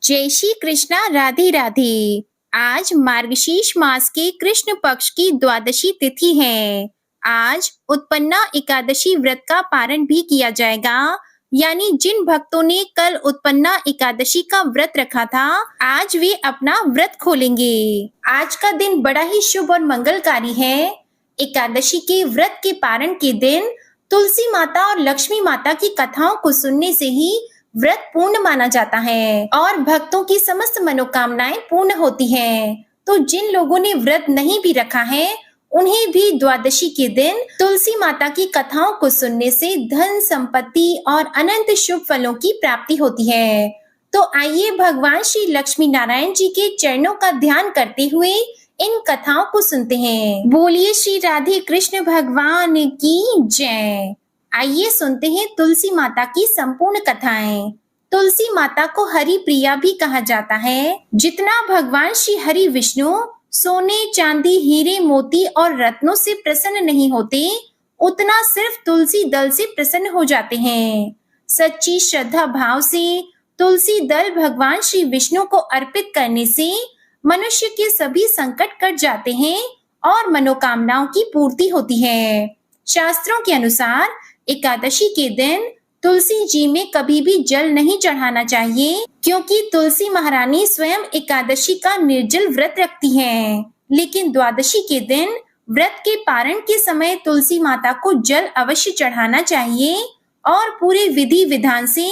जय श्री कृष्णा। राधे राधे। आज मार्गशीर्ष मास के कृष्ण पक्ष की द्वादशी तिथि है। आज उत्पन्ना एकादशी व्रत का पारण भी किया जाएगा। यानी जिन भक्तों ने कल उत्पन्ना एकादशी का व्रत रखा था, आज वे अपना व्रत खोलेंगे। आज का दिन बड़ा ही शुभ और मंगलकारी है। एकादशी के व्रत के पारण के दिन तुलसी माता और लक्ष्मी माता की कथाओं को सुनने से ही व्रत पूर्ण माना जाता है और भक्तों की समस्त मनोकामनाएं पूर्ण होती हैं। तो जिन लोगों ने व्रत नहीं भी रखा है, उन्हें भी द्वादशी के दिन तुलसी माता की कथाओं को सुनने से धन संपत्ति और अनंत शुभ फलों की प्राप्ति होती है। तो आइए भगवान श्री लक्ष्मी नारायण जी के चरणों का ध्यान करते हुए इन कथाओं को सुनते हैं। बोलिए श्री राधे कृष्ण भगवान की जय। आइए सुनते हैं तुलसी माता की संपूर्ण कथाएं। तुलसी माता को हरि प्रिया भी कहा जाता है। जितना भगवान श्री हरि विष्णु सोने चांदी हीरे मोती और रत्नों से प्रसन्न नहीं होते, उतना सिर्फ तुलसी दल से प्रसन्न हो जाते हैं। सच्ची श्रद्धा भाव से तुलसी दल भगवान श्री विष्णु को अर्पित करने से मनुष्य के सभी संकट कट जाते हैं और मनोकामनाओं की पूर्ति होती है। शास्त्रों के अनुसार एकादशी के दिन तुलसी जी में कभी भी जल नहीं चढ़ाना चाहिए, क्योंकि तुलसी महारानी स्वयं एकादशी का निर्जल व्रत रखती हैं। लेकिन द्वादशी के दिन व्रत के पारण के समय तुलसी माता को जल अवश्य चढ़ाना चाहिए और पूरे विधि विधान से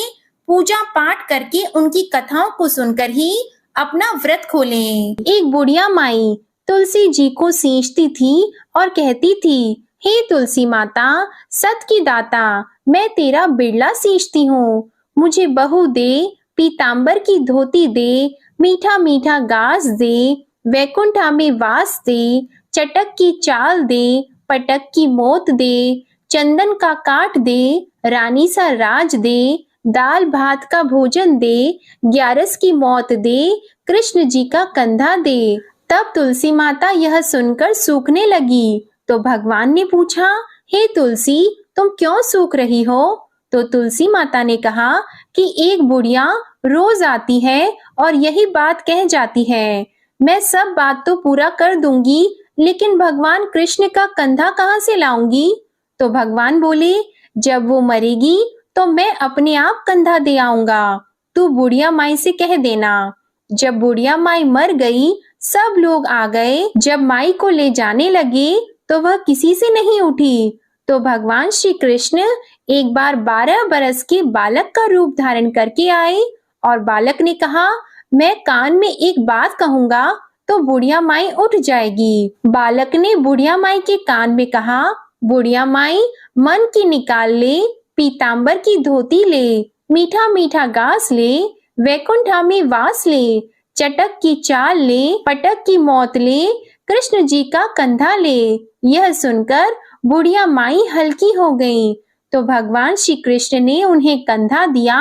पूजा पाठ करके उनकी कथाओं को सुनकर ही अपना व्रत खोलें। एक बुढ़िया माई तुलसी जी को सींचती थी और कहती थी, हे तुलसी माता, सत की दाता, मैं तेरा बिरला सींचती हूँ। मुझे बहू दे, पीतांबर की धोती दे, मीठा मीठा गास दे, वैकुंठा में वास दे, चटक की चाल दे, पटक की मोत दे, चंदन का काट दे, रानी सा राज दे, दाल भात का भोजन दे, ग्यारस की मौत दे, कृष्ण जी का कंधा दे। तब तुलसी माता यह सुनकर सूखने लगी। तो भगवान ने पूछा, हे तुलसी, तुम क्यों सूख रही हो? तो तुलसी माता ने कहा कि एक बुढ़िया रोज आती है और यही बात कह जाती है। मैं सब बात तो पूरा कर दूंगी, लेकिन भगवान कृष्ण का कंधा कहाँ से लाऊंगी? तो भगवान बोले, जब वो मरेगी तो मैं अपने आप कंधा दे आऊंगा। तू बुढ़िया माई से कह देना। जब बुढ़िया माई मर गई, सब लोग आ गए। जब माई को ले जाने लगे तो वह किसी से नहीं उठी। तो भगवान श्री कृष्ण एक बार 12 बरस के बालक का रूप धारण करके आए और बालक ने कहा, मैं कान में एक बात कहूंगा तो बुढ़िया माई उठ जाएगी। बालक ने बुढ़िया माई के कान में कहा, बुढ़िया माई, मन की निकाल ले, पीतांबर की धोती ले, मीठा मीठा गास ले, वैकुंठा में वास ले, चटक की चाल ले, पटक की मौत ले, कृष्ण जी का कंधा ले। यह सुनकर बुढ़िया माई हल्की हो गई। तो भगवान श्री कृष्ण ने उन्हें कंधा दिया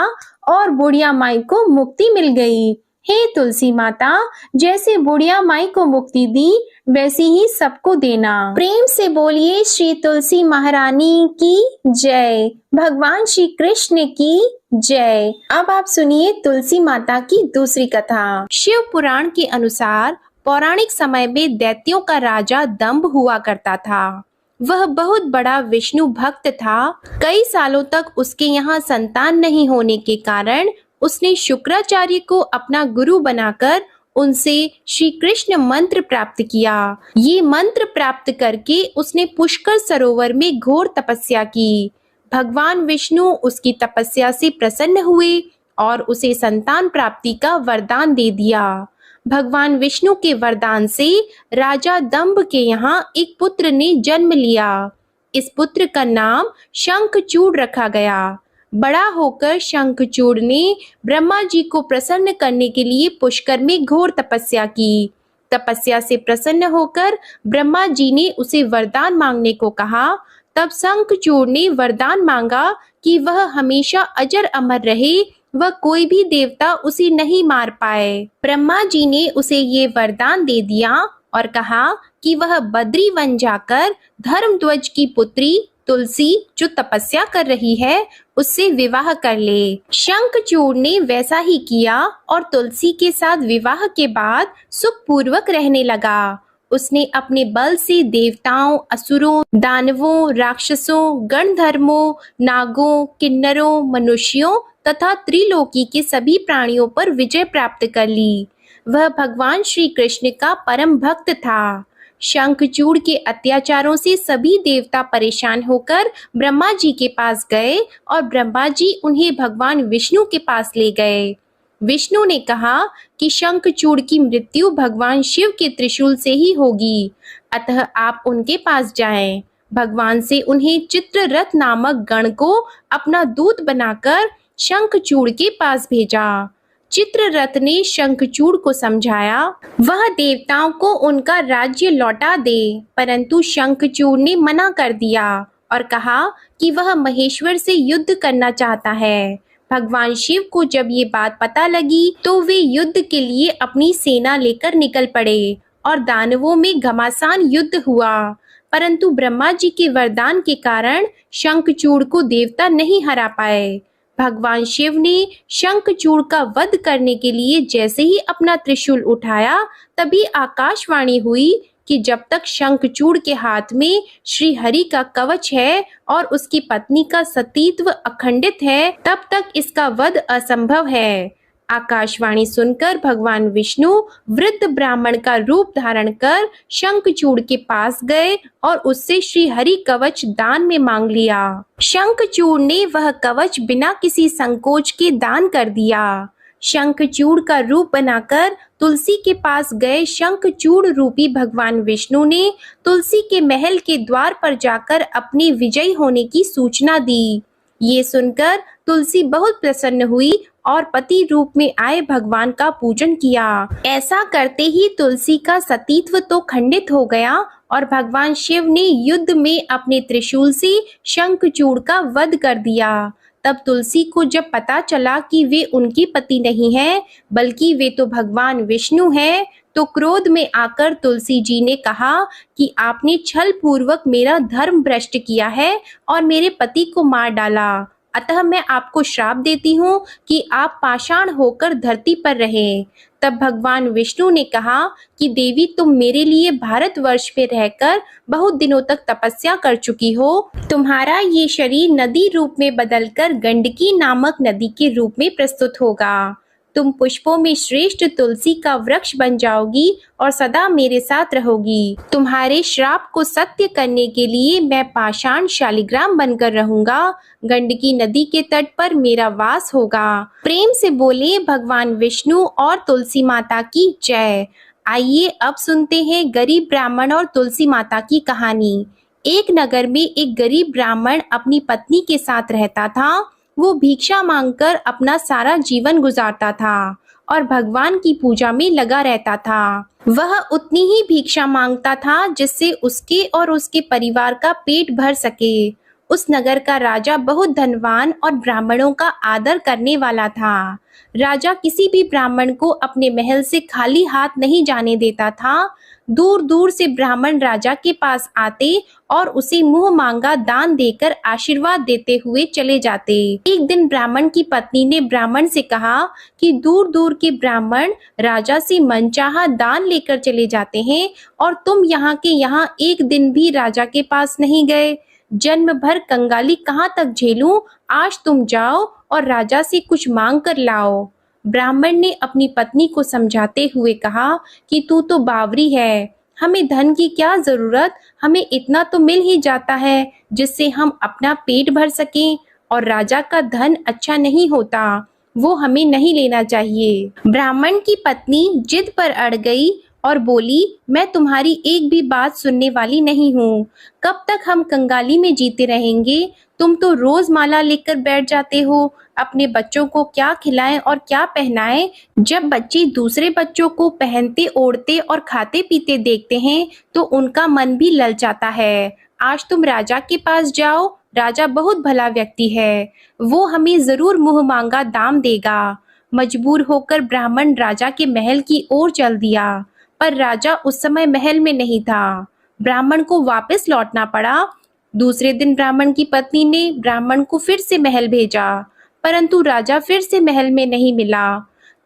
और बुढ़िया माई को मुक्ति मिल गई। हे तुलसी माता, जैसे बुढ़िया माई को मुक्ति दी, वैसी ही सबको देना। प्रेम से बोलिए श्री तुलसी महारानी की जय। भगवान श्री कृष्ण की जय। अब आप सुनिए तुलसी माता की दूसरी कथा। शिव पुराण के अनुसार पौराणिक समय में दैत्यों का राजा दंभ हुआ करता था। वह बहुत बड़ा विष्णु भक्त था। कई सालों तक उसके यहाँ संतान नहीं होने के कारण उसने शुक्राचार्य को अपना गुरु बनाकर उनसे श्री कृष्ण मंत्र प्राप्त किया। ये मंत्र प्राप्त करके उसने पुष्कर सरोवर में घोर तपस्या की। भगवान विष्णु उसकी तपस्या से प्रसन्न हुए और उसे संतान प्राप्ति का वरदान दे दिया। भगवान विष्णु के वरदान से राजा दंभ के यहाँ एक पुत्र ने जन्म लिया। इस पुत्र का नाम शंखचूड़ रखा गया। बड़ा होकर शंखचूड़ ने ब्रह्मा जी को प्रसन्न करने के लिए पुष्कर में घोर तपस्या की। तपस्या से प्रसन्न होकर ब्रह्मा जी ने उसे वरदान मांगने को कहा। तब शंखचूड़ ने वरदान मांगा कि वह हमेशा अजर अमर रहे, वह कोई भी देवता उसे नहीं मार पाए। ब्रह्मा जी ने उसे ये वरदान दे दिया और कहा कि वह बद्री वन जाकर धर्मध्वज की पुत्री तुलसी जो तपस्या कर रही है उससे विवाह कर ले। शंखचूड़ ने वैसा ही किया और तुलसी के साथ विवाह के बाद सुखपूर्वक रहने लगा। उसने अपने बल से देवताओं, असुरों, दानवों, राक्षसों, गणधर्मों, नागों, किन्नरों, मनुष्यों तथा त्रिलोकी के सभी प्राणियों पर विजय प्राप्त कर ली। वह भगवान श्री कृष्ण का परम भक्त था। शंखचूड़ के अत्याचारों से सभी देवता परेशान होकर ब्रह्मा जी के पास गए और ब्रह्मा जी उन्हें भगवान विष्णु के पास ले गए। विष्णु ने कहा कि शंखचूड़ की मृत्यु भगवान शिव के त्रिशूल से ही होगी, अतः आप उनके पास जाएं। भगवान से उन्हें चित्ररथ नामक गण को अपना दूत बनाकर शंखचूड़ के पास भेजा। चित्ररथ ने शंखचूड़ को समझाया वह देवताओं को उनका राज्य लौटा दे, परंतु शंखचूड़ ने मना कर दिया और कहा कि वह महेश्वर से युद्ध करना चाहता है। भगवान शिव को जब ये बात पता लगी तो वे युद्ध के लिए अपनी सेना लेकर निकल पड़े और दानवों में घमासान युद्ध हुआ, परंतु ब्रह्मा जी के वरदान के कारण शंखचूड़ को देवता नहीं हरा पाए। भगवान शिव ने शंखचूड़ का वध करने के लिए जैसे ही अपना त्रिशूल उठाया, तभी आकाशवाणी हुई कि जब तक शंखचूड़ के हाथ में श्री हरि का कवच है और उसकी पत्नी का सतीत्व अखंडित है, तब तक इसका वध असंभव है। आकाशवाणी सुनकर भगवान विष्णु वृद्ध ब्राह्मण का रूप धारण कर शंखचूड़ के पास गए और उससे श्री हरि कवच दान में मांग लिया। शंखचूड़ ने वह कवच बिना किसी संकोच के दान कर दिया। शंखचूड़ का रूप बनाकर तुलसी के पास गए शंखचूड़ रूपी भगवान विष्णु ने तुलसी के महल के द्वार पर जाकर अपने विजयी होने की सूचना दी। ये सुनकर तुलसी बहुत प्रसन्न हुई और पति रूप में आए भगवान का पूजन किया। ऐसा करते ही तुलसी का सतीत्व तो खंडित हो गया और भगवान शिव ने युद्ध में अपने त्रिशूल से शंखचूड़ का वध कर दिया। तब तुलसी को जब पता चला कि वे उनकी पति नहीं है बल्कि वे तो भगवान विष्णु हैं, तो क्रोध में आकर तुलसी जी ने कहा कि आपने छल पूर्वक मेरा धर्म भ्रष्ट किया है और मेरे पति को मार डाला, अतः मैं आपको श्राप देती हूँ कि आप पाषाण होकर धरती पर रहें। तब भगवान विष्णु ने कहा कि देवी, तुम मेरे लिए भारतवर्ष पे रहकर बहुत दिनों तक तपस्या कर चुकी हो। तुम्हारा ये शरीर नदी रूप में बदलकर गंडकी नामक नदी के रूप में प्रस्तुत होगा। तुम पुष्पों में श्रेष्ठ तुलसी का वृक्ष बन जाओगी और सदा मेरे साथ रहोगी। तुम्हारे श्राप को सत्य करने के लिए मैं पाषाण शालिग्राम बनकर रहूंगा। गंडकी नदी के तट पर मेरा वास होगा। प्रेम से बोले भगवान विष्णु और तुलसी माता की जय। आइए अब सुनते हैं गरीब ब्राह्मण और तुलसी माता की कहानी। एक नगर में एक गरीब ब्राह्मण अपनी पत्नी के साथ रहता था। वो भिक्षा मांगकर अपना सारा जीवन गुजारता था और भगवान की पूजा में लगा रहता था। वह उतनी ही भिक्षा मांगता था जिससे उसके और उसके परिवार का पेट भर सके। उस नगर का राजा बहुत धनवान और ब्राह्मणों का आदर करने वाला था। राजा किसी भी ब्राह्मण को अपने महल से खाली हाथ नहीं जाने देता था। दूर दूर से ब्राह्मण राजा के पास आते और उसे मुंह मांगा दान देकर आशीर्वाद देते हुए चले जाते। एक दिन ब्राह्मण की पत्नी ने ब्राह्मण से कहा कि दूर दूर के ब्राह्मण राजा से मनचाहा दान लेकर चले जाते हैं और तुम यहाँ के यहाँ एक दिन भी राजा के पास नहीं गए। जन्म भर कंगाली कहाँ तक झेलूं, आज तुम जाओ और राजा से कुछ मांग कर लाओ। ब्राह्मण ने अपनी पत्नी को समझाते हुए कहा कि तू तो बावरी है, हमें धन की क्या जरूरत, हमें इतना तो मिल ही जाता है जिससे हम अपना पेट भर सकें, और राजा का धन अच्छा नहीं होता, वो हमें नहीं लेना चाहिए। ब्राह्मण की पत्नी जिद पर अड़ गई और बोली, मैं तुम्हारी एक भी बात सुनने वाली नहीं हूँ। कब तक हम कंगाली में जीते रहेंगे? तुम तो रोज माला लेकर बैठ जाते हो। अपने बच्चों को क्या खिलाएं और क्या पहनाएं? जब बच्चे दूसरे बच्चों को पहनते ओढ़ते और खाते पीते देखते हैं तो उनका मन भी ललचाता है। आज तुम राजा के पास जाओ, राजा बहुत भला व्यक्ति है, वो हमें जरूर मुंह मांगा दाम देगा। मजबूर होकर ब्राह्मण राजा के महल की ओर चल दिया, पर राजा उस समय महल में नहीं था। ब्राह्मण को वापस लौटना पड़ा। दूसरे दिन ब्राह्मण की पत्नी ने ब्राह्मण को फिर से महल भेजा, परंतु राजा फिर से महल में नहीं मिला।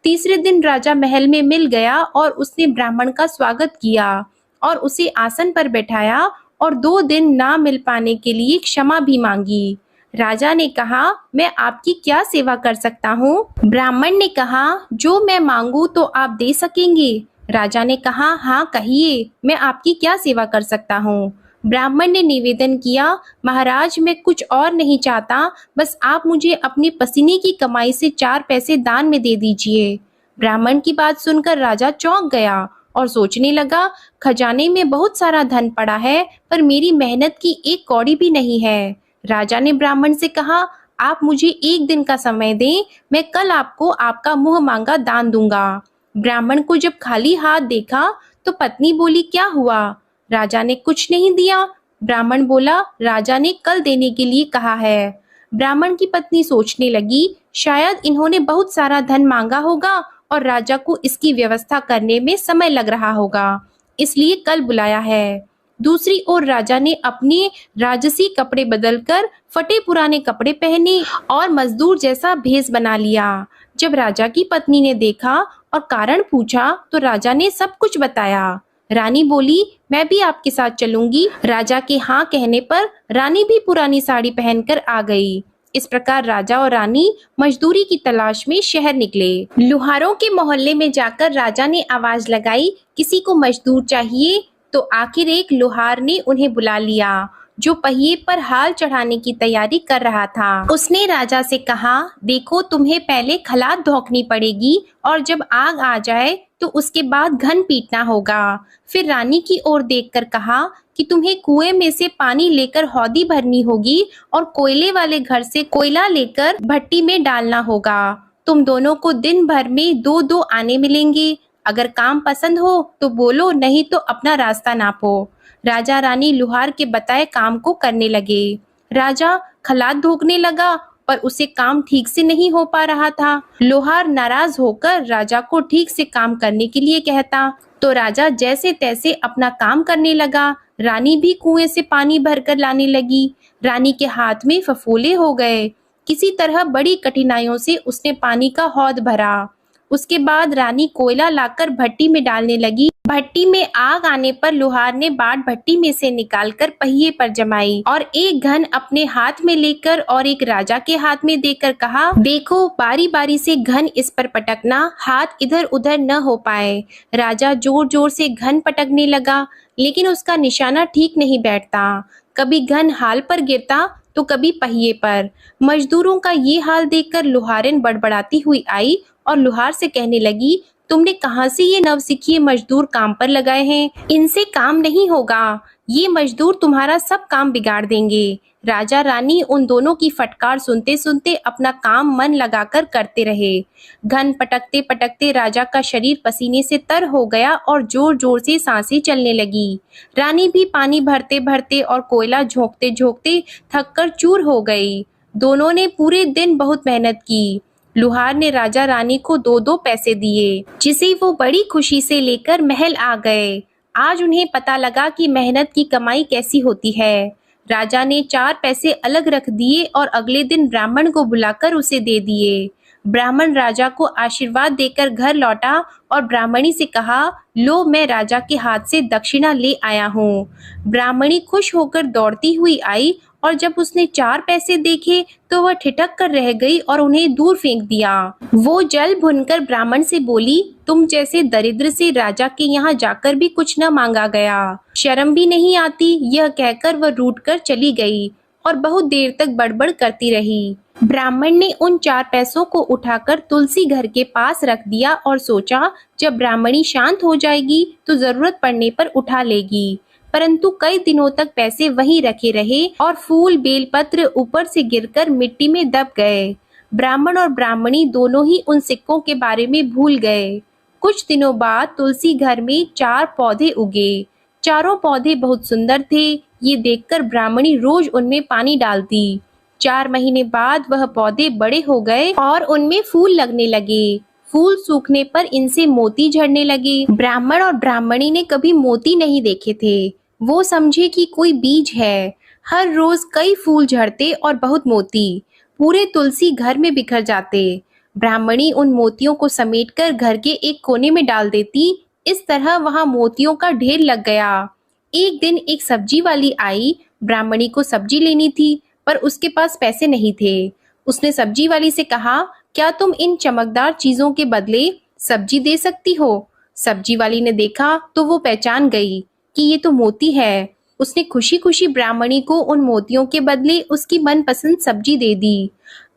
तीसरे दिन राजा महल में मिल गया और उसने ब्राह्मण का स्वागत किया और उसे आसन पर बैठाया और 2 दिन ना मिल पाने के लिए क्षमा भी मांगी। राजा ने कहा, मैं आपकी क्या सेवा कर सकता हूँ? ब्राह्मण ने कहा, जो मैं मांगू तो आप दे सकेंगे? राजा ने कहा, हाँ कहिए, मैं आपकी क्या सेवा कर सकता हूँ? ब्राह्मण ने निवेदन किया, महाराज मैं कुछ और नहीं चाहता, बस आप मुझे अपने पसीने की कमाई से 4 पैसे दान में दे दीजिए। ब्राह्मण की बात सुनकर राजा चौंक गया और सोचने लगा, खजाने में बहुत सारा धन पड़ा है, पर मेरी मेहनत की 1 कौड़ी भी नहीं है। राजा ने ब्राह्मण से कहा, आप मुझे 1 दिन का समय दें, मैं कल आपको आपका मुंह मांगा दान दूंगा। ब्राह्मण को जब खाली हाथ देखा तो पत्नी बोली, क्या हुआ? राजा ने कुछ नहीं दिया। ब्राह्मण बोला, राजा ने कल देने के लिए कहा है। ब्राह्मण की पत्नी सोचने लगी, शायद इन्होंने बहुत सारा धन मांगा होगा और राजा को इसकी व्यवस्था करने में समय लग रहा होगा, इसलिए कल बुलाया है। दूसरी ओर राजा ने अपने राजसी कपड़े बदलकर फटे पुराने कपड़े पहने और मजदूर जैसा भेष बना लिया। जब राजा की पत्नी ने देखा और कारण पूछा तो राजा ने सब कुछ बताया। रानी बोली, मैं भी आपके साथ चलूंगी। राजा के हाँ कहने पर रानी भी पुरानी साड़ी पहनकर आ गई। इस प्रकार राजा और रानी मजदूरी की तलाश में शहर निकले। लुहारों के मोहल्ले में जाकर राजा ने आवाज लगाई, किसी को मजदूर चाहिए? तो आखिर एक लोहार ने उन्हें बुला लिया, जो पहिए पर हाल चढ़ाने की तैयारी कर रहा था। उसने राजा से कहा, देखो तुम्हें पहले खलात धोखनी पड़ेगी और जब आग आ जाए तो उसके बाद घन पीटना होगा। फिर रानी की ओर देखकर कहा कि तुम्हें कुएं में से पानी लेकर हौदी भरनी होगी और कोयले वाले घर से कोयला लेकर भट्टी में डालना होगा। तुम दोनों को दिन भर में 2-2 आने मिलेंगे। अगर काम पसंद हो तो बोलो, नहीं तो अपना रास्ता नापो। राजा रानी लुहार के बताए काम को करने लगे। राजा खलात धोखने लगा पर उसे काम ठीक से नहीं हो पा रहा था। लोहार नाराज होकर राजा को ठीक से काम करने के लिए कहता तो राजा जैसे तैसे अपना काम करने लगा। रानी भी कुएं से पानी भरकर लाने लगी। रानी के हाथ में फफोले हो गए। किसी तरह बड़ी कठिनाइयों से उसने पानी का हौद भरा। उसके बाद रानी कोयला लाकर भट्टी में डालने लगी। भट्टी में आग आने पर लोहार ने बाट भट्टी में से निकालकर पहिए पर जमाई और एक घन अपने हाथ में लेकर और एक राजा के हाथ में देकर कहा, देखो बारी बारी से घन इस पर पटकना, हाथ इधर उधर न हो पाए। राजा जोर जोर से घन पटकने लगा, लेकिन उसका निशाना ठीक नहीं बैठता। कभी घन हाल पर गिरता तो कभी पहिए पर। मजदूरों का ये हाल देखकर लोहारिन बड़बड़ाती हुई आई और लोहार से कहने लगी, तुमने कहाँ से ये नवसिखिए मजदूर काम पर लगाए हैं? इनसे काम नहीं होगा, ये मजदूर तुम्हारा सब काम बिगाड़ देंगे। राजा रानी उन दोनों की फटकार सुनते सुनते अपना काम मन लगाकर करते रहे। घन पटकते पटकते राजा का शरीर पसीने से तर हो गया और जोर जोर से सांसें चलने लगी। रानी भी पानी भरते भरते और कोयला झोंकते झोंकते थककर चूर हो गई। दोनों ने पूरे दिन बहुत मेहनत की। लुहार ने राजा रानी को 2-2 पैसे दिए, जिसे वो बड़ी खुशी से लेकर महल आ गए। आज उन्हें पता लगा कि मेहनत की कमाई कैसी होती है। राजा ने 4 पैसे अलग रख दिए और अगले दिन ब्राह्मण को बुलाकर उसे दे दिए। ब्राह्मण राजा को आशीर्वाद देकर घर लौटा और ब्राह्मणी से कहा, लो मैं राजा के हाथ से दक्षिणा ले आया हूँ। ब्राह्मणी खुश होकर दौड़ती हुई आई और जब उसने 4 पैसे देखे तो वह ठिठक कर रह गई और उन्हें दूर फेंक दिया। वो जल भुनकर ब्राह्मण से बोली, तुम जैसे दरिद्र से राजा के यहाँ जाकर भी कुछ न मांगा गया, शर्म भी नहीं आती। यह कहकर वह रूठ कर चली गई और बहुत देर तक बड़बड़ करती रही। ब्राह्मण ने उन 4 पैसों को उठाकर तुलसी घर के पास रख दिया और सोचा, जब ब्राह्मणी शांत हो जाएगी तो जरूरत पड़ने पर उठा लेगी। परंतु कई दिनों तक पैसे वहीं रखे रहे और फूल बेलपत्र ऊपर से गिरकर मिट्टी में दब गए। ब्राह्मण और ब्राह्मणी दोनों ही उन सिक्कों के बारे में भूल गए। कुछ दिनों बाद तुलसी घर में 4 पौधे उगे। चारों पौधे बहुत सुंदर थे। ये देखकर ब्राह्मणी रोज उनमें पानी डालती। 4 महीने बाद वह पौधे बड़े हो गए और उनमें फूल लगने लगे। फूल सूखने पर इनसे मोती झड़ने लगे। ब्राह्मण और ब्राह्मणी ने कभी मोती नहीं देखे थे। वो समझे कि कोई बीज है। हर रोज कई फूल झड़ते और बहुत मोती पूरे तुलसी घर में बिखर जाते। ब्राह्मणी उन मोतियों को समेटकर घर के एक कोने में डाल देती। इस तरह वहां मोतियों का ढेर लग गया। एक दिन एक सब्जी वाली आई। ब्राह्मणी को सब्जी लेनी थी, पर उसके पास पैसे नहीं थे। उसने सब्जी वाली से कहा, क्या तुम इन चमकदार चीजों के बदले सब्जी दे सकती हो? सब्जी वाली ने देखा तो वो पहचान गई कि ये तो मोती है। उसने खुशी खुशी ब्राह्मणी को उन मोतियों के बदले उसकी मनपसंद सब्जी दे दी।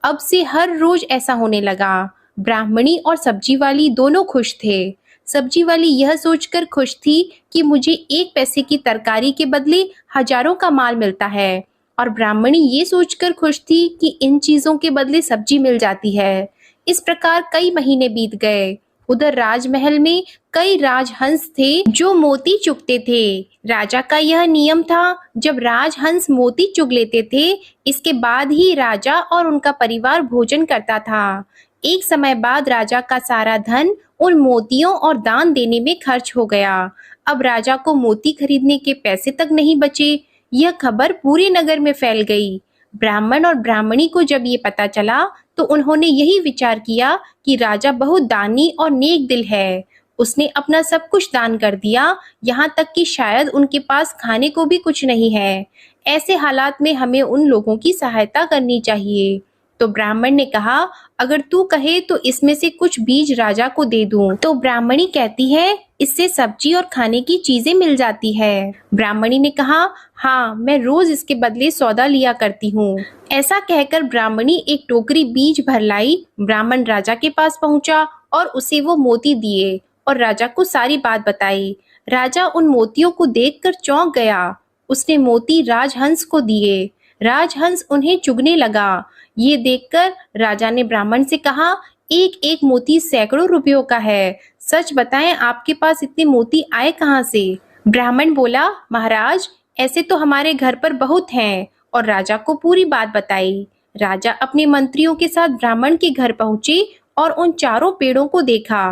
अब से हर रोज ऐसा होने लगा। ब्राह्मणी और सब्जी वाली दोनों खुश थे। सब्जी वाली यह सोचकर खुश थी कि मुझे 1 पैसे की तरकारी के बदले हजारों का माल मिलता है, और ब्राह्मणी ये सोचकर खुश थी कि इन चीजों के बदले सब्जी मिल जाती है। इस प्रकार कई महीने बीत गए। उधर राजमहल में कई राजहंस थे जो मोती चुगते थे। राजा का यह नियम था, जब राजहंस मोती चुग लेते थे, इसके बाद ही राजा और उनका परिवार भोजन करता था। एक समय बाद राजा का सारा धन उन मोतियों और दान देने में खर्च हो गया। अब राजा को मोती खरीदने के पैसे तक नहीं बचे। यह खबर पूरे नगर में फैल गई। ब्राह्मण और ब्राह्मणी को जब ये पता चला तो उन्होंने यही विचार किया कि राजा बहुत दानी और नेक दिल है। उसने अपना सब कुछ दान कर दिया, यहाँ तक कि शायद उनके पास खाने को भी कुछ नहीं है। ऐसे हालात में हमें उन लोगों की सहायता करनी चाहिए। तो ब्राह्मण ने कहा, अगर तू कहे तो इसमें से कुछ बीज राजा को दे दूं। तो ब्राह्मणी कहती है, इससे सब्जी और खाने की चीजें मिल जाती है। ब्राह्मणी ने कहा, हाँ, मैं रोज इसके बदले सौदा लिया करती हूँ। ऐसा कहकर ब्राह्मणी एक टोकरी बीज भर लाई। ब्राह्मण राजा के पास पहुंचा और उसे वो मोती दिए और राजा को सारी बात बताई। राजा उन मोतियों को देखकर चौंक गया। उसने मोती राजहंस को दिए। राजहंस उन्हें चुगने लगा। ये देखकर राजा ने ब्राह्मण से कहा, एक एक मोती सैकड़ों रुपयों का है। सच बताएं, आपके पास इतने मोती आए कहाँ से? ब्राह्मण बोला, महाराज, ऐसे तो हमारे घर पर बहुत हैं, और राजा को पूरी बात बताई। राजा अपने मंत्रियों के साथ ब्राह्मण के घर पहुंचे और उन चारों पेड़ों को देखा।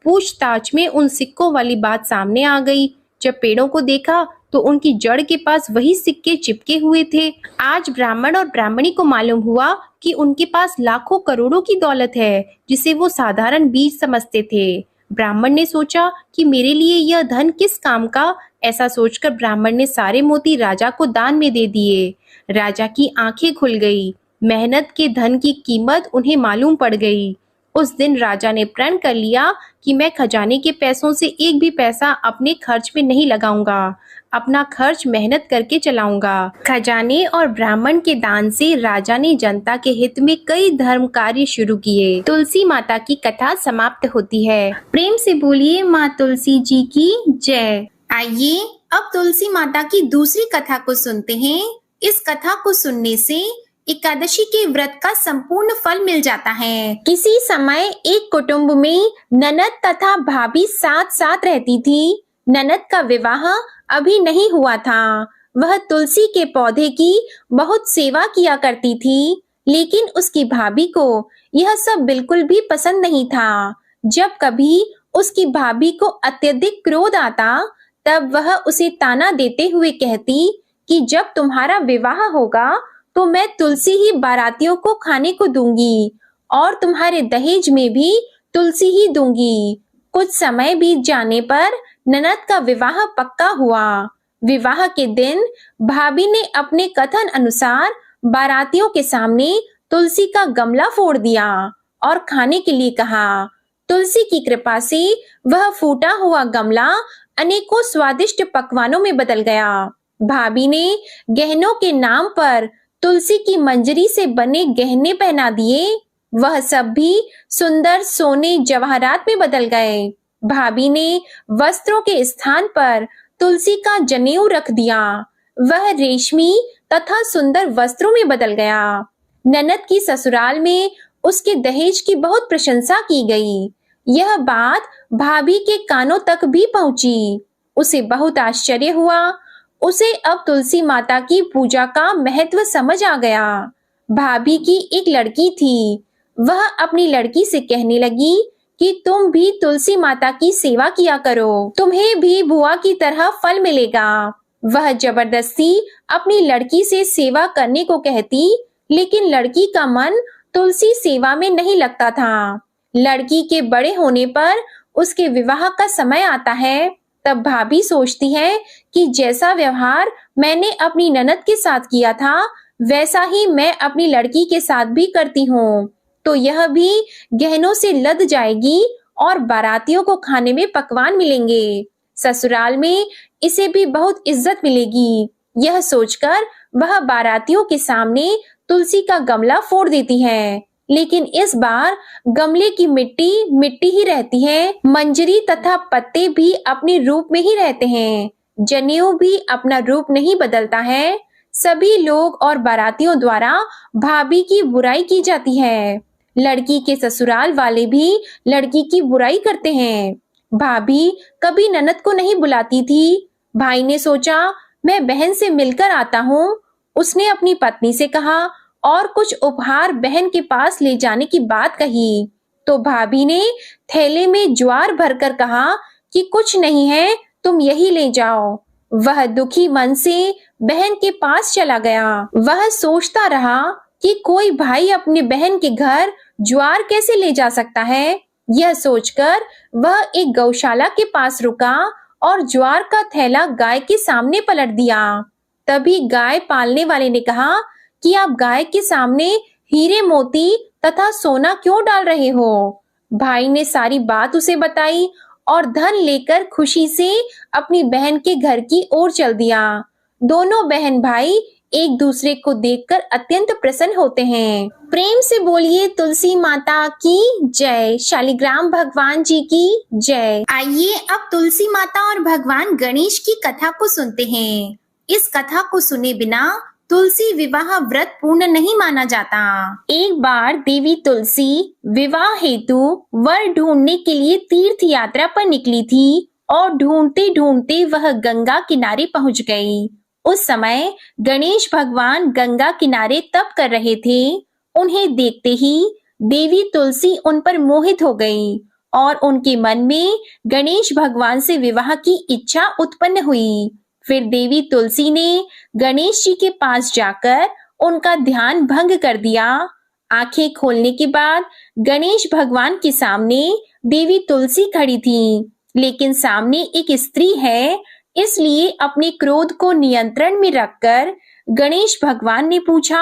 पूछताछ में उन सिक्कों वाली बात सामने आ गई। जब पेड़ों को देखा तो उनकी जड़ के पास वही सिक्के चिपके हुए थे। आज ब्राह्मण और ब्राह्मणी को मालूम हुआ कि उनके पास लाखों करोड़ों की दौलत है, जिसे वो साधारण बीज समझते थे। ब्राह्मण ने सोचा कि मेरे लिए यह धन किस काम का। ऐसा सोचकर ब्राह्मण ने सारे मोती राजा को दान में दे दिए। राजा की आंखें खुल गई। मेहनत के धन की कीमत उन्हें मालूम पड़ गई। उस दिन राजा ने प्रण कर लिया कि मैं खजाने के पैसों से एक भी पैसा अपने खर्च में नहीं लगाऊंगा। अपना खर्च मेहनत करके चलाऊंगा। खजाने और ब्राह्मण के दान से राजा ने जनता के हित में कई धर्म कार्य शुरू किए। तुलसी माता की कथा समाप्त होती है। प्रेम से बोलिए माँ तुलसी जी की जय। आइए अब तुलसी माता की दूसरी कथा को सुनते हैं। इस कथा को सुनने से एकादशी के व्रत का संपूर्ण फल मिल जाता है। किसी समय एक कुटुंब में ननद तथा भाभी साथ साथ रहती थी। ननद का विवाह अभी नहीं हुआ था। वह तुलसी के पौधे की बहुत सेवा किया करती थी, लेकिन उसकी भाभी को यह सब बिल्कुल भी पसंद नहीं था। जब कभी उसकी भाभी को अत्यधिक क्रोध आता, तब वह उसे ताना देते हुए कहती कि जब तुम्हारा विवाह होगा तो मैं तुलसी ही बारातियों को खाने को दूंगी, और तुम्हारे दहेज में भी तुलसी ही दूंगी। कुछ समय बीत जाने पर ननद का विवाह पक्का हुआ। विवाह के दिन भाभी ने अपने कथन अनुसार बारातियों के सामने तुलसी का गमला फोड़ दिया और खाने के लिए कहा। तुलसी की कृपा से वह फूटा हुआ गमला अनेकों स्वादिष्ट पकवानों में बदल गया। भाभी ने गहनों के नाम पर तुलसी की मंजरी से बने गहने पहना दिए। वह सब भी सुंदर सोने जवाहरात में बदल गए। भाभी ने वस्त्रों के स्थान पर तुलसी का जनेऊ रख दिया। वह रेशमी तथा सुंदर वस्त्रों में बदल गया। ननद की ससुराल में उसके दहेज की बहुत प्रशंसा की गई। यह बात भाभी के कानों तक भी पहुंची। उसे बहुत आश्चर्य हुआ। उसे अब तुलसी माता की पूजा का महत्व समझ आ गया। भाभी की एक लड़की थी। वह अपनी लड़की से कहने लगी कि तुम भी तुलसी माता की सेवा किया करो, तुम्हें भी बुआ की तरह फल मिलेगा। वह जबरदस्ती अपनी लड़की से सेवा करने को कहती, लेकिन लड़की का मन तुलसी सेवा में नहीं लगता था। लड़की के बड़े होने पर उसके विवाह का समय आता है, तब भाभी सोचती है कि जैसा व्यवहार मैंने अपनी ननद के साथ किया था, वैसा ही मैं अपनी लड़की के साथ भी करती हूँ, तो यह भी गहनों से लद जाएगी और बारातियों को खाने में पकवान मिलेंगे। ससुराल में इसे भी बहुत इज्जत मिलेगी। यह सोचकर वह बारातियों के सामने तुलसी का गमला फोड़ देती है, लेकिन इस बार गमले की मिट्टी मिट्टी ही रहती है। मंजरी तथा पत्ते भी अपने रूप में ही रहते हैं। जनेऊ भी अपना रूप नहीं बदलता है। सभी लोग और बारातियों द्वारा भाभी की बुराई की जाती है। लड़की के ससुराल वाले भी लड़की की बुराई करते हैं। भाभी कभी ननद को नहीं बुलाती थी। भाई ने सोचा मैं बहन से मिलकर आता हूँ। उसने अपनी पत्नी से कहा और कुछ उपहार बहन के पास ले जाने की बात कही, तो भाभी ने थैले में ज्वार भरकर कहा कि कुछ नहीं है, तुम यही ले जाओ। वह दुखी मन से बहन के पास चला गया। वह सोचता रहा कि कोई भाई अपने बहन के घर ज्वार कैसे ले जा सकता है। यह सोचकर वह एक गौशाला के पास रुका और ज्वार का थैला गाय के सामने पलट दिया। तभी गाय पालने वाले ने कहा कि आप गाय के सामने हीरे मोती तथा सोना क्यों डाल रहे हो। भाई ने सारी बात उसे बताई और धन लेकर खुशी से अपनी बहन के घर की ओर चल दिया। दोनों बहन भाई एक दूसरे को देखकर अत्यंत प्रसन्न होते हैं। प्रेम से बोलिए तुलसी माता की जय, शालिग्राम भगवान जी की जय। आइए अब तुलसी माता और भगवान गणेश की कथा को सुनते हैं। इस कथा को सुने बिना तुलसी विवाह व्रत पूर्ण नहीं माना जाता। एक बार देवी तुलसी विवाह हेतु वर ढूंढने के लिए तीर्थ यात्रा पर निकली थी और ढूंढते ढूंढते वह गंगा किनारे पहुंच गई। उस समय गणेश भगवान गंगा किनारे तप कर रहे थे। उन्हें देखते ही देवी तुलसी उन पर मोहित हो गई और उनके मन में गणेश भगवान से विवाह की इच्छा उत्पन्न हुई। फिर देवी तुलसी ने गणेश जी के पास जाकर उनका ध्यान भंग कर दिया। आंखें खोलने के बाद गणेश भगवान के सामने देवी तुलसी खड़ी थी, लेकिन सामने एक स्त्री है, इसलिए अपने क्रोध को नियंत्रण में रखकर गणेश भगवान ने पूछा,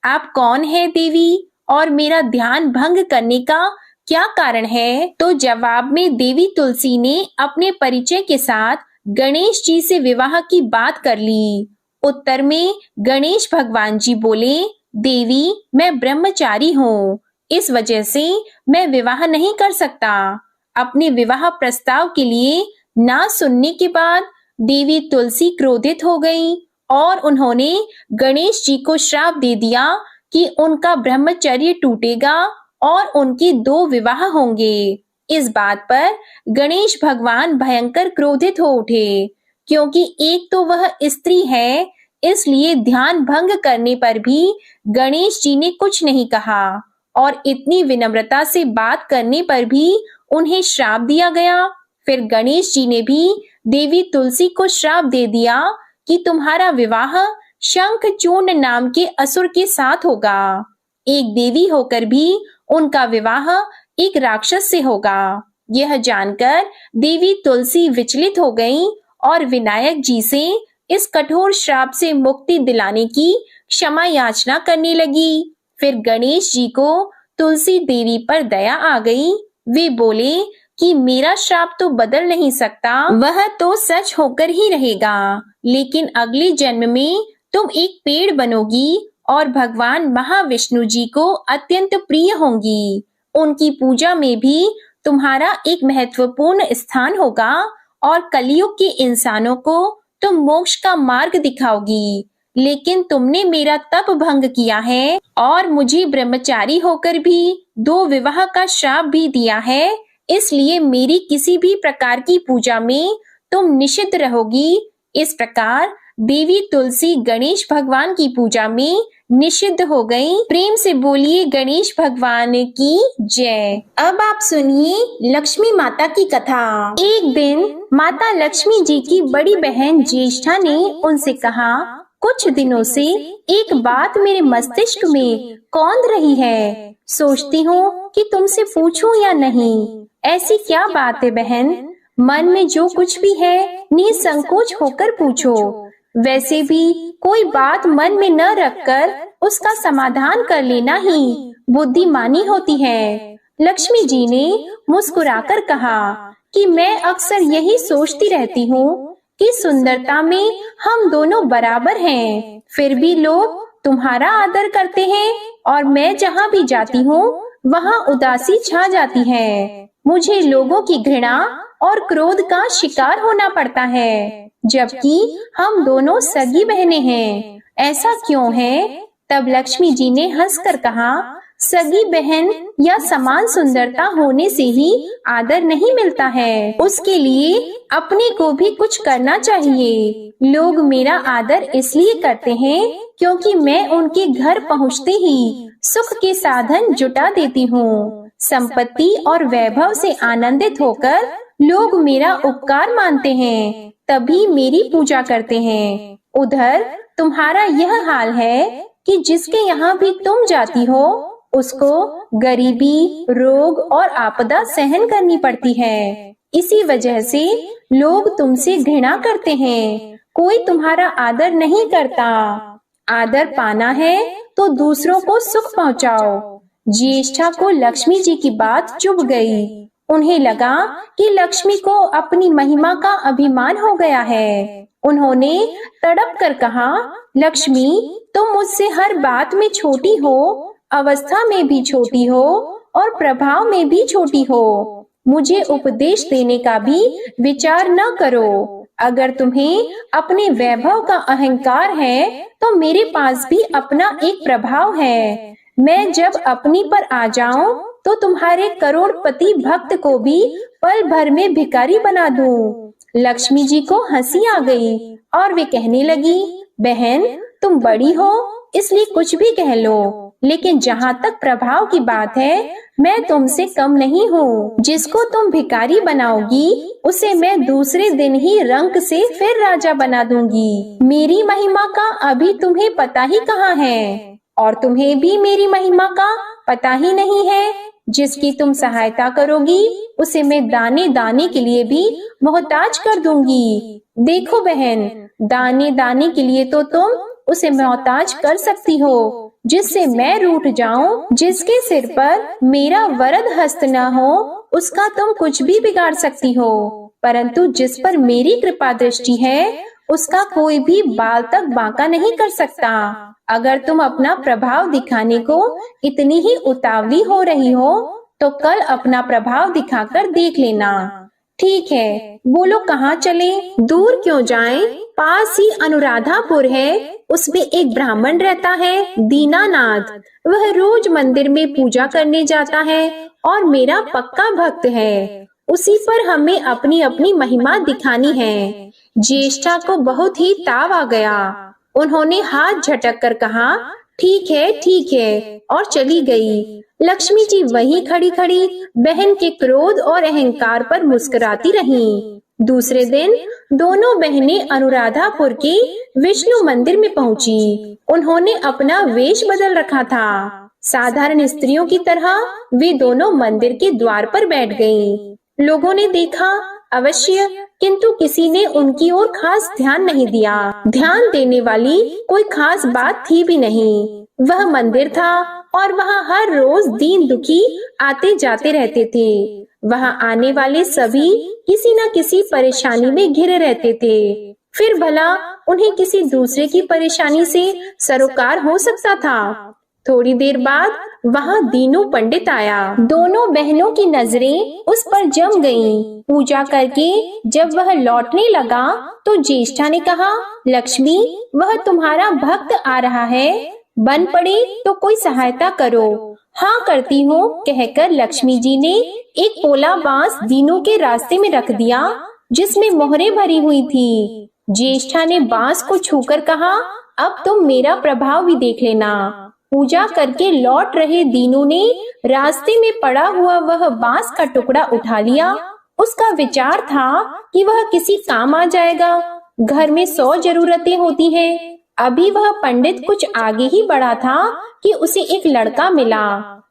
आप कौन है देवी और मेरा ध्यान भंग करने का क्या कारण है? तो जवाब में देवी तुलसी ने अपने परिचय के साथ गणेश जी से विवाह की बात कर ली। उत्तर में गणेश भगवान जी बोले, देवी मैं ब्रह्मचारी हूँ, इस वजह से मैं विवाह नहीं कर सकता। अपने विवाह प्रस्ताव के लिए ना सुनने के बाद देवी तुलसी क्रोधित हो गई और उन्होंने गणेश जी को श्राप दे दिया कि उनका ब्रह्मचर्य टूटेगा और उनके 2 विवाह होंगे। इस बात पर गणेश भगवान भयंकर क्रोधित हो उठे, क्योंकि एक तो वह स्त्री है, इसलिए ध्यान भंग करने पर भी गणेश जी ने कुछ नहीं कहा और इतनी विनम्रता से बात करने पर भी उन्हें श्राप दिया गया। फिर गणेश जी ने भी देवी तुलसी को श्राप दे दिया कि तुम्हारा विवाह शंखचूर्ण नाम के असुर के साथ होगा। एक देवी होकर भी उनका विवाह एक राक्षस से होगा। यह जानकर देवी तुलसी विचलित हो गई और विनायक जी से इस कठोर श्राप से मुक्ति दिलाने की क्षमा याचना करने लगी। फिर गणेश जी को तुलसी देवी पर दया आ गई। वे बोले कि मेरा श्राप तो बदल नहीं सकता, वह तो सच होकर ही रहेगा, लेकिन अगले जन्म में तुम एक पेड़ बनोगी और भगवान महाविष्णु जी को अत्यंत प्रिय होंगी। उनकी पूजा में भी तुम्हारा एक महत्वपूर्ण स्थान होगा और कलयुग के इंसानों को तुम मोक्ष का मार्ग दिखाओगी। लेकिन तुमने मेरा तप भंग किया है और मुझे ब्रह्मचारी होकर भी 2 विवाह का श्राप भी दिया है, इसलिए मेरी किसी भी प्रकार की पूजा में तुम निषिद्ध रहोगी। इस प्रकार देवी तुलसी गणेश भगवान की पूजा में निषिद्ध हो गई। प्रेम से बोलिए गणेश भगवान की जय। अब आप सुनिए लक्ष्मी माता की कथा। एक दिन माता लक्ष्मी जी की बड़ी बहन ज्येष्ठा ने उनसे कहा, कुछ दिनों से एक बात मेरे मस्तिष्क में कौंध रही है। सोचती हूँ कि तुमसे पूछूं या नहीं। ऐसी क्या बात है बहन? मन में जो कुछ भी है निसंकोच होकर पूछो। वैसे भी कोई बात मन में न रखकर उसका समाधान कर लेना ही बुद्धिमानी होती है। लक्ष्मी जी ने मुस्कुराकर कहा कि मैं अक्सर यही सोचती रहती हूँ कि सुंदरता में हम दोनों बराबर हैं। फिर भी लोग तुम्हारा आदर करते हैं और मैं जहाँ भी जाती हूँ वहाँ उदासी छा जाती है। मुझे लोगों की घृणा और क्रोध का शिकार होना पड़ता है, जबकि हम दोनों सगी बहनें हैं। ऐसा क्यों है? तब लक्ष्मी जी ने हंसकर कहा, सगी बहन या समान सुंदरता होने से ही आदर नहीं मिलता है। उसके लिए अपने को भी कुछ करना चाहिए। लोग मेरा आदर इसलिए करते हैं क्योंकि मैं उनके घर पहुँचते ही सुख के साधन जुटा देती हूँ। संपत्ति और वैभव से आनंदित होकर लोग मेरा उपकार मानते हैं, तभी मेरी पूजा करते हैं। उधर तुम्हारा यह हाल है कि जिसके यहाँ भी तुम जाती हो उसको गरीबी, रोग और आपदा सहन करनी पड़ती है। इसी वजह से लोग तुमसे घृणा करते हैं। कोई तुम्हारा आदर नहीं करता। आदर पाना है तो दूसरों को सुख पहुँचाओ। ज्येष्ठा को लक्ष्मी जी की बात चुभ गई। उन्हें लगा कि लक्ष्मी को अपनी महिमा का अभिमान हो गया है। उन्होंने तड़प कर कहा, लक्ष्मी तुम मुझसे हर बात में छोटी हो, अवस्था में भी छोटी हो और प्रभाव में भी छोटी हो। मुझे उपदेश देने का भी विचार न करो। अगर तुम्हें अपने वैभव का अहंकार है तो मेरे पास भी अपना एक प्रभाव है। मैं जब अपनी पर आ जाऊं तो तुम्हारे करोड़पति भक्त को भी पल भर में भिखारी बना दूं। लक्ष्मी जी को हंसी आ गई और वे कहने लगी, बहन तुम बड़ी हो इसलिए कुछ भी कह लो, लेकिन जहाँ तक प्रभाव की बात है मैं तुमसे कम नहीं हूँ। जिसको तुम भिखारी बनाओगी उसे मैं दूसरे दिन ही रंक से फिर राजा बना दूंगी। मेरी महिमा का अभी तुम्हें पता ही कहाँ है और तुम्हें भी मेरी महिमा का पता ही नहीं है। जिसकी तुम सहायता करोगी उसे मैं दाने दाने के लिए भी मोहताज कर दूंगी। देखो बहन, दाने दाने के लिए तो तुम उसे मोहताज कर सकती हो जिससे मैं रूठ जाऊं। जिसके सिर पर मेरा वरद हस्त न हो उसका तुम कुछ भी बिगाड़ सकती हो, परंतु जिस पर मेरी कृपा दृष्टि है उसका कोई भी बाल तक बांका नहीं कर सकता। अगर तुम अपना प्रभाव दिखाने को इतनी ही उतावली हो रही हो तो कल अपना प्रभाव दिखाकर देख लेना। ठीक है, बोलो कहाँ चले? दूर क्यों जाएं? पास ही अनुराधापुर है, उसमें एक ब्राह्मण रहता है दीनानाथ। वह रोज मंदिर में पूजा करने जाता है और मेरा पक्का भक्त है। उसी पर हमें अपनी अपनी महिमा दिखानी है। ज्येष्ठा को बहुत ही ताव आ गया। उन्होंने हाथ झटक कर कहा, ठीक है और चली गई। लक्ष्मी जी वहीं खड़ी खड़ी बहन के क्रोध और अहंकार पर मुस्कुराती रहीं। दूसरे दिन दोनों बहनें अनुराधापुर के विष्णु मंदिर में पहुंची। उन्होंने अपना वेश बदल रखा था। साधारण स्त्रियों की तरह वे दोनों मंदिर के द्वार पर बैठ गईं। लोगों ने देखा अवश्य, किंतु किसी ने उनकी ओर खास ध्यान नहीं दिया। ध्यान देने वाली कोई खास बात थी भी नहीं। वह मंदिर था और वहाँ हर रोज दीन दुखी आते जाते रहते थे। वहाँ आने वाले सभी किसी न किसी परेशानी में घिरे रहते थे। फिर भला उन्हें किसी दूसरे की परेशानी से सरोकार हो सकता था? थोड़ी देर बाद वहाँ दीनू पंडित आया। दोनों बहनों की नजरें उस पर जम गईं। पूजा करके जब वह लौटने लगा तो ज्येष्ठा ने कहा, लक्ष्मी वह तुम्हारा भक्त आ रहा है, बन पड़े तो कोई सहायता करो। हाँ करती हूँ कहकर लक्ष्मी जी ने एक पोला बांस दीनू के रास्ते में रख दिया जिसमें मोहरें भरी हुई थी। ज्येष्ठा ने बांस को छूकर कहा, अब तुम मेरा प्रभाव भी देख लेना। पूजा करके लौट रहे दीनू ने रास्ते में पड़ा हुआ वह बांस का टुकड़ा उठा लिया। उसका विचार था कि वह किसी काम आ जाएगा। घर में 100 जरूरतें होती हैं। अभी वह पंडित कुछ आगे ही बढ़ा था कि उसे एक लड़का मिला।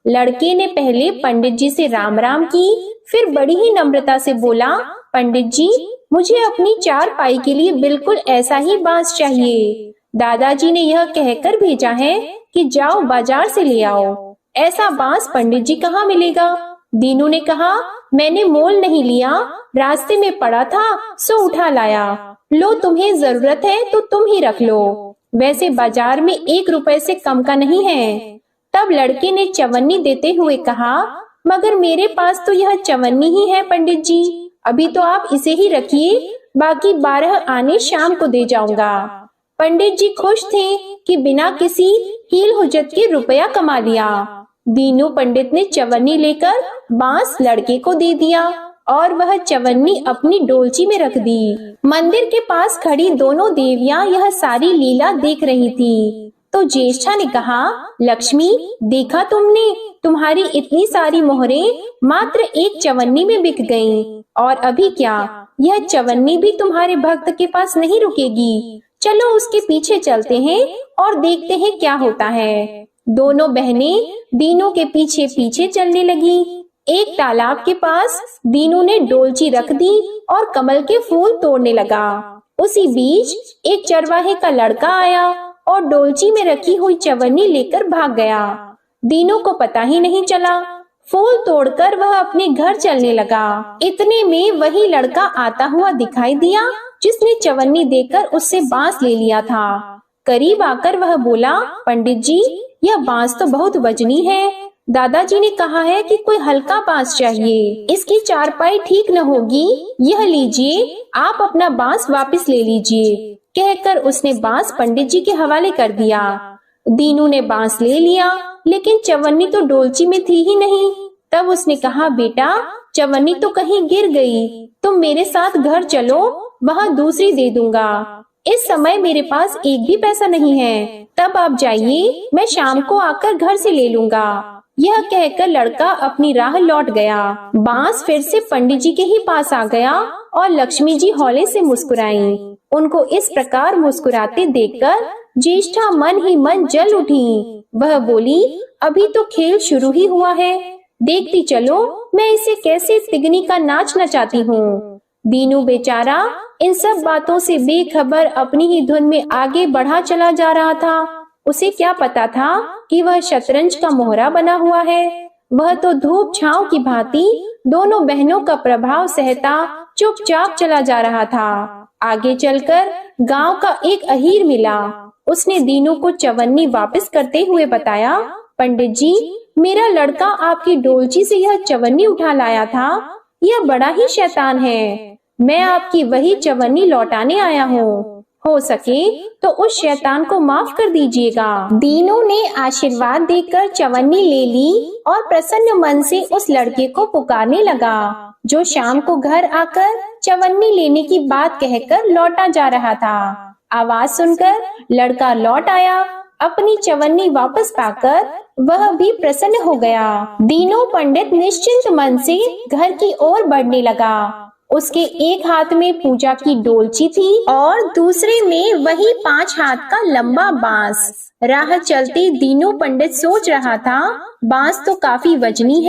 लड़के ने पहले पंडित जी से राम राम की, फिर बड़ी ही नम्रता से बोला, पंडित जी, मुझे अपनी चारपाई के लिए बिल्कुल ऐसा ही बांस चाहिए। दादाजी ने यह कहकर भेजा है कि जाओ बाजार से ले आओ। ऐसा बांस पंडित जी कहाँ मिलेगा? दीनू ने कहा, मैंने मोल नहीं लिया, रास्ते में पड़ा था सो उठा लाया। लो, तुम्हें जरूरत है तो तुम ही रख लो, वैसे बाजार में 1 रुपए से कम का नहीं है। तब लड़के ने चवन्नी देते हुए कहा, मगर मेरे पास तो यह चवन्नी ही है पंडित जी, अभी तो आप इसे ही रखिए, बाकी 12 आने शाम को दे जाऊंगा। पंडित जी खुश थे कि बिना किसी हील हुज्जत के रुपया कमा लिया। दीनू पंडित ने चवन्नी लेकर बांस लड़के को दे दिया और वह चवन्नी अपनी डोलची में रख दी। मंदिर के पास खड़ी दोनों देवियां यह सारी लीला देख रही थी। तो ज्येष्ठा ने कहा, लक्ष्मी, देखा तुमने, तुम्हारी इतनी सारी मोहरें मात्र एक चवन्नी में बिक गईं। और अभी क्या, यह चवन्नी भी तुम्हारे भक्त के पास नहीं रुकेगी। चलो उसके पीछे चलते हैं और देखते हैं क्या होता है। दोनों बहनें दीनू के पीछे पीछे चलने लगी। एक तालाब के पास दीनू ने डोलची रख दी और कमल के फूल तोड़ने लगा। उसी बीच एक चरवाहे का लड़का आया और डोलची में रखी हुई चवन्नी लेकर भाग गया। दीनू को पता ही नहीं चला। फूल तोड़कर वह अपने घर चलने लगा। इतने में वही लड़का आता हुआ दिखाई दिया जिसने चवन्नी देकर उससे बांस ले लिया था। करीब आकर वह बोला, पंडित जी, यह बांस तो बहुत वजनी है। दादाजी ने कहा है कि कोई हल्का बांस चाहिए, इसकी चारपाई ठीक न होगी। यह लीजिए, आप अपना बांस वापस ले लीजिए। कहकर उसने बांस पंडित जी के हवाले कर दिया। दीनू ने बांस ले लिया, लेकिन चवन्नी तो डोलची में थी ही नहीं। तब उसने कहा, बेटा, चवन्नी तो कहीं गिर गई, तुम मेरे साथ घर चलो, वहाँ दूसरी दे दूंगा। इस समय मेरे पास एक भी पैसा नहीं है, तब आप जाइए, मैं शाम को आकर घर से ले लूंगा। यह कहकर लड़का अपनी राह लौट गया। बांस फिर से पंडित जी के ही पास आ गया और लक्ष्मी जी हौले से मुस्कुराईं। उनको इस प्रकार मुस्कुराते देखकर ज्येष्ठा मन ही मन जल उठी। वह बोली, अभी तो खेल शुरू ही हुआ है, देखती चलो मैं इसे कैसे तिगनी का नाच नचाती हूँ। दीनू बेचारा इन सब बातों से बेखबर अपनी ही धुन में आगे बढ़ा चला जा रहा था। उसे क्या पता था कि वह शतरंज का मोहरा बना हुआ है। वह तो धूप छांव की भांति दोनों बहनों का प्रभाव सहता चुपचाप चला जा रहा था। आगे चलकर गांव का एक अहीर मिला। उसने दीनू को चवन्नी वापस करते हुए बताया, पंडित जी, मेरा लड़का आपकी डोलची से यह चवन्नी उठा लाया था। यह बड़ा ही शैतान है। मैं आपकी वही चवन्नी लौटाने आया हूँ। हो सके तो उस शैतान को माफ कर दीजिएगा। दीनू ने आशीर्वाद देकर चवन्नी ले ली और प्रसन्न मन से उस लड़के को पुकारने लगा, जो शाम को घर आकर चवन्नी लेने की बात कहकर लौटा जा रहा था। आवाज सुनकर लड़का लौट आया। अपनी चवन्नी वापस पाकर वह भी प्रसन्न हो गया। दीनू पंडित निश्चिंत मन से घर की ओर बढ़ने लगा। उसके एक हाथ में पूजा की डोलची थी और दूसरे में वही 5 हाथ का लंबा बांस। राह चलते दीनू पंडित सोच रहा था, बांस तो काफी वजनी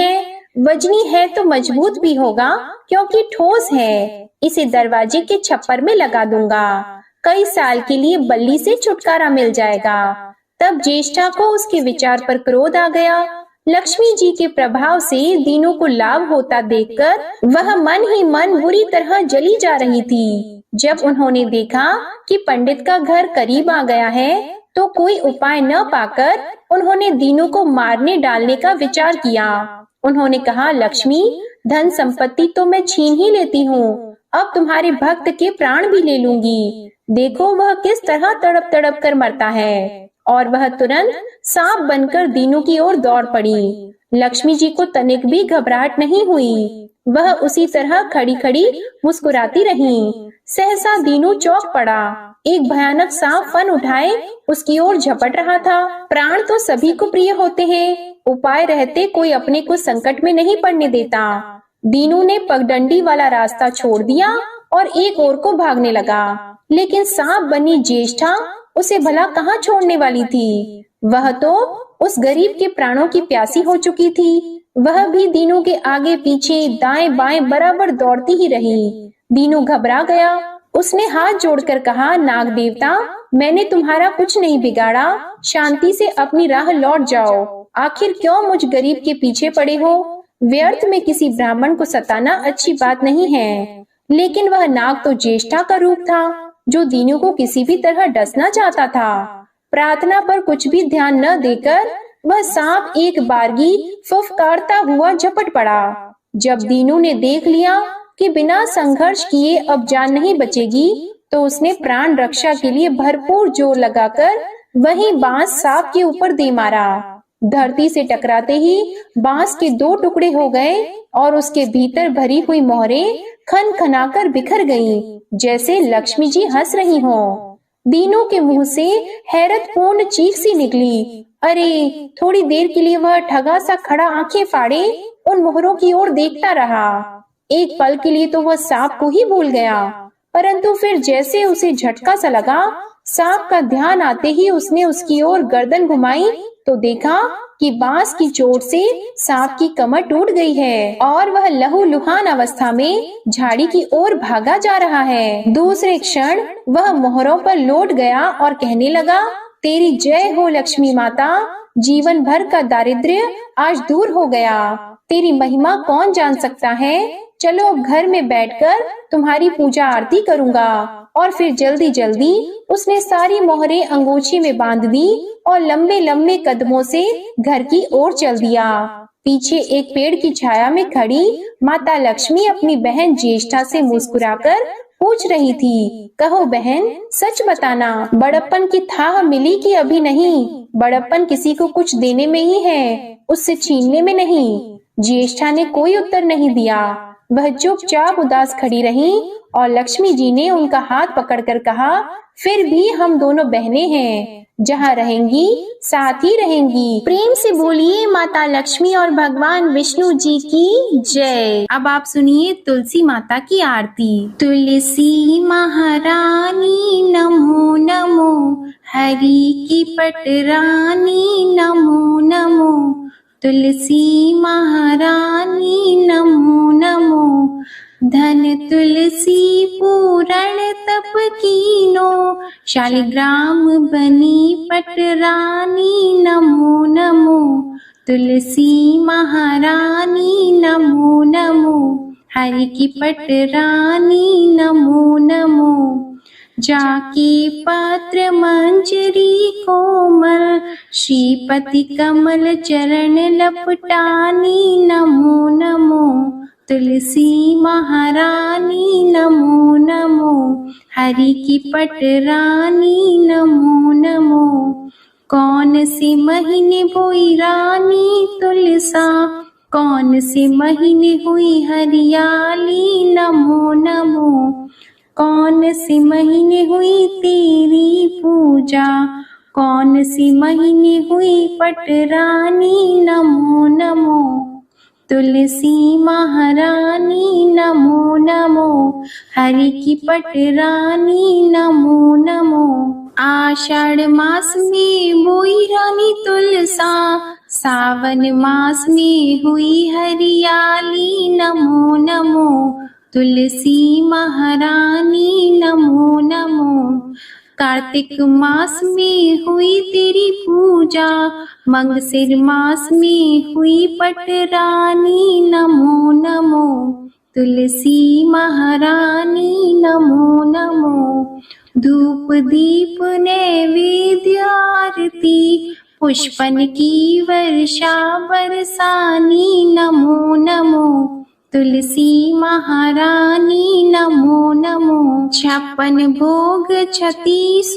है तो मजबूत भी होगा क्योंकि ठोस है। इसे दरवाजे के छप्पर में लगा दूंगा, कई साल के लिए बल्ली से छुटकारा मिल जाएगा। तब ज्येष्ठा को उसके विचार पर क्रोध आ गया। लक्ष्मी जी के प्रभाव से दीनू को लाभ होता देखकर वह मन ही मन बुरी तरह जली जा रही थी। जब उन्होंने देखा कि पंडित का घर करीब आ गया है, तो कोई उपाय न पाकर उन्होंने दीनू को मारने डालने का विचार किया। उन्होंने कहा, लक्ष्मी, धन संपत्ति तो मैं छीन ही लेती हूँ, अब तुम्हारे भक्त के प्राण भी ले लूंगी। देखो वह किस तरह तड़प तड़प कर मरता है। और वह तुरंत सांप बनकर दीनू की ओर दौड़ पड़ी। लक्ष्मी जी को तनिक भी घबराहट नहीं हुई। वह उसी तरह खड़ी खड़ी मुस्कुराती रहीं। सहसा दीनू चौंक पड़ा एक भयानक सांप फन उठाए उसकी ओर झपट रहा था। प्राण तो सभी को प्रिय होते हैं, उपाय रहते कोई अपने को संकट में नहीं पड़ने देता। दीनू ने पगडंडी वाला रास्ता छोड़ दिया और एक ओर को भागने लगा, लेकिन सांप बनी ज्येष्ठा उसे भला कहाँ छोड़ने वाली थी। वह तो उस गरीब के प्राणों की प्यासी हो चुकी थी। वह भी दीनू के आगे पीछे दाएं बाएं बराबर दौड़ती ही रही। दीनू घबरा गया। उसने हाथ जोड़कर कहा, नाग देवता, मैंने तुम्हारा कुछ नहीं बिगाड़ा, शांति से अपनी राह लौट जाओ। आखिर क्यों मुझ गरीब के पीछे पड़े हो? व्यर्थ में किसी ब्राह्मण को सताना अच्छी बात नहीं है। लेकिन वह नाग तो ज्येष्ठा का रूप था, जो दीनू को किसी भी तरह डसना चाहता था। प्रार्थना पर कुछ भी ध्यान न देकर वह सांप एक बारगी फुफकारता हुआ झपट पड़ा। जब दीनू ने देख लिया कि बिना संघर्ष किए अब जान नहीं बचेगी, तो उसने प्राण रक्षा के लिए भरपूर जोर लगाकर वही बांस सांप के ऊपर दे मारा। धरती से टकराते ही बांस के दो टुकड़े हो गए और उसके भीतर भरी हुई मोहरें खन खनाकर बिखर गईं, जैसे लक्ष्मी जी हंस रही हों। दीनू के मुंह से हैरतपूर्ण चीख सी निकली। अरे! थोड़ी देर के लिए वह ठगा सा खड़ा आंखें फाड़े उन मोहरों की ओर देखता रहा। एक पल के लिए तो वह सांप को ही भूल गया, परंतु फिर जैसे उसे झटका सा लगा, सांप का ध्यान आते ही उसने उसकी ओर गर्दन घुमाई तो देखा कि बांस की चोट से सांप की कमर टूट गई है और वह लहूलुहान अवस्था में झाड़ी की ओर भागा जा रहा है। दूसरे क्षण वह मोहरों पर लौट गया और कहने लगा, तेरी जय हो लक्ष्मी माता, जीवन भर का दारिद्र्य आज दूर हो गया। तेरी महिमा कौन जान सकता है। चलो अब घर में बैठकर तुम्हारी पूजा आरती करूंगा। और फिर जल्दी जल्दी उसने सारी मोहरें अंगोछी में बांध दी और लंबे लंबे कदमों से घर की ओर चल दिया। पीछे एक पेड़ की छाया में खड़ी माता लक्ष्मी अपनी बहन ज्येष्ठा से मुस्कुराकर पूछ रही थी, कहो बहन, सच बताना, बड़प्पन की थाह मिली कि अभी नहीं? बड़प्पन किसी को कुछ देने में ही है, उससे छीनने में नहीं। ज्येष्ठा ने कोई उत्तर नहीं दिया। वह चुपचाप उदास खड़ी रही और लक्ष्मी जी ने उनका हाथ पकड़कर कहा, फिर भी हम दोनों बहनें हैं, जहाँ रहेंगी साथ ही रहेंगी। प्रेम से बोलिए माता लक्ष्मी और भगवान विष्णु जी की जय। अब आप सुनिए तुलसी माता की आरती। तुलसी महारानी नमो नमो, हरि की पटरानी नमो नमो। तुलसी महारानी नमो नमो, धन तुलसी पूरण तप कीनो, शालिग्राम बनी पटरानी नमो नमो। तुलसी महारानी नमो नमो, हरि की पटरानी नमो नमो। जाके पत्र मंजरी कोमल, श्रीपति कमल चरण लपटानी नमो नमो। तुलसी महारानी नमो नमो, हरि की पटरानी नमो नमो। कौन से महीने बोई रानी तुलसा, कौन से महीने हुई हरियाली नमो नमो। कौन से महीने हुई तेरी पूजा, कौन से महीने हुई पटरानी नमो नमो। तुलसी महारानी नमो नमो, हरि की पटरानी नमो नमो। आषाढ़ मास में बोई रानी तुलसा, सावन मास में हुई हरियाली नमो नमो। तुलसी महारानी नमो नमो। कार्तिक मास में हुई तेरी पूजा, मंगसिर मास में हुई पटरानी नमो नमो। तुलसी महारानी नमो नमो। धूप दीप नैवेद्य आरती, पुष्पन की वर्षा बरसानी नमो नमो। तुलसी महारानी नमो नमो। 56 भोग 36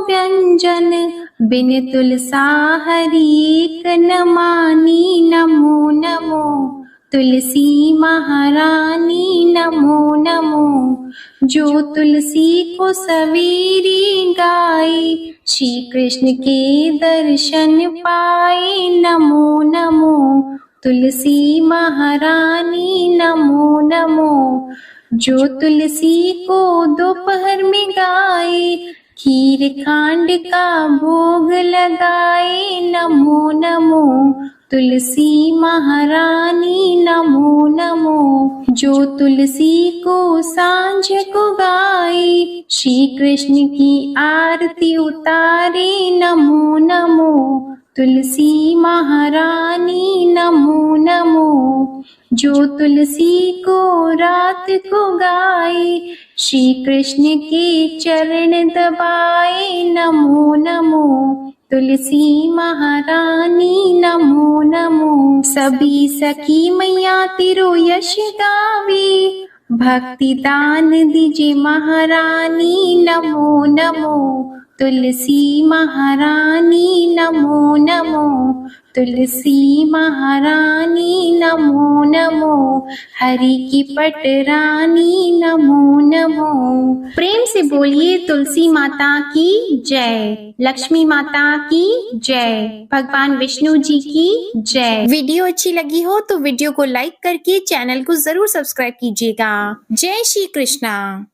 व्यंजन, बिन तुलसा हरि एक न मानी नमो नमो। तुलसी महारानी नमो नमो। जो तुलसी को सवेरे गाए, श्री कृष्ण के दर्शन पाए। नमो नमो तुलसी महारानी, नमो नमो। जो तुलसी को दोपहर में गाए, खीर खांड का भोग लगाए। नमो नमो तुलसी महारानी, नमो नमो। जो तुलसी को सांझ को गाए, श्री कृष्ण की आरती उतारे। नमो नमो तुलसी महारानी, नमो नमो। जो तुलसी को रात को गाए, श्री कृष्ण के चरण दबाए। नमो नमो तुलसी महारानी, नमो नमो। सभी सखी मैया तेरो यश गावे, भक्ति दान दीजे महारानी। नमो नमो तुलसी महारानी, नमो नमो। तुलसी महारानी, नमो नमो। हरि की पटरानी, नमो नमो। प्रेम से बोलिए तुलसी माता की जय, लक्ष्मी माता की जय, भगवान विष्णु जी की जय। वीडियो अच्छी लगी हो तो वीडियो को लाइक करके चैनल को जरूर सब्सक्राइब कीजिएगा। जय श्री कृष्णा।